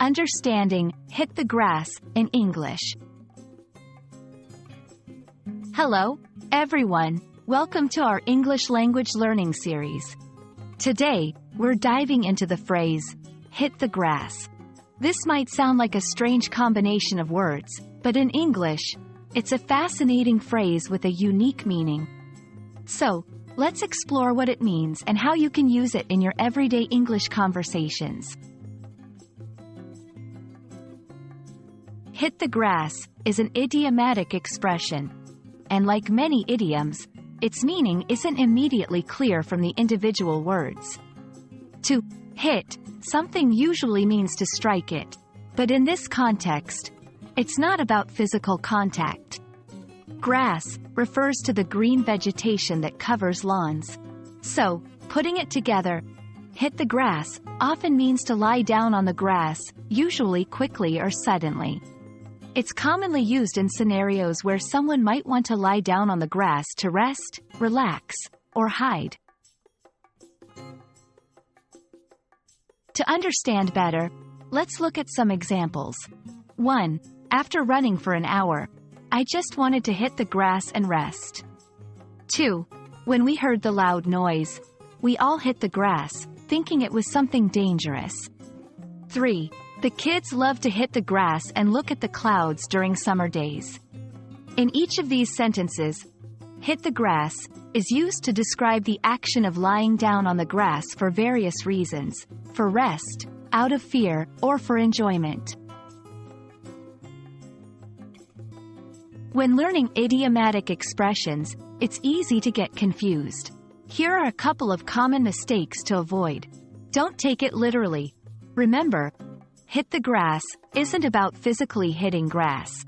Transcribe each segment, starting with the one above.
Understanding Hit the Grass in English. Hello, everyone. Welcome to our English language learning series. Today, we're diving into the phrase, hit the grass. This might sound like a strange combination of words, but in English, it's a fascinating phrase with a unique meaning. So, let's explore what it means and how you can use it in your everyday English conversations. Hit the grass is an idiomatic expression. And like many idioms, its meaning isn't immediately clear from the individual words. To hit something usually means to strike it, but in this context, it's not about physical contact. Grass refers to the green vegetation that covers lawns. So, putting it together, hit the grass often means to lie down on the grass, usually quickly or suddenly. It's commonly used in scenarios where someone might want to lie down on the grass to rest, relax, or hide. To understand better, let's look at some examples. 1. After running for an hour, I just wanted to hit the grass and rest. 2. When we heard the loud noise, we all hit the grass, thinking it was something dangerous. 3. The kids love to hit the grass and look at the clouds during summer days. In each of these sentences, hit the grass is used to describe the action of lying down on the grass for various reasons, for rest, out of fear, or for enjoyment. When learning idiomatic expressions, it's easy to get confused. Here are a couple of common mistakes to avoid. Don't take it literally. Remember, hit the grass isn't about physically hitting grass.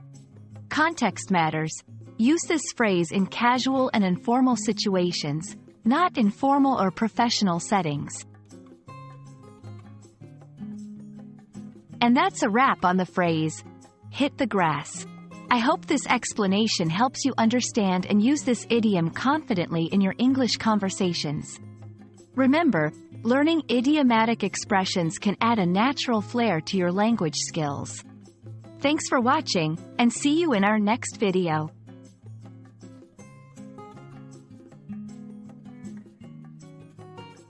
Context matters. Use this phrase in casual and informal situations, not in formal or professional settings. And that's a wrap on the phrase, hit the grass. I hope this explanation helps you understand and use this idiom confidently in your English conversations. Remember, learning idiomatic expressions can add a natural flair to your language skills. Thanks for watching, and see you in our next video.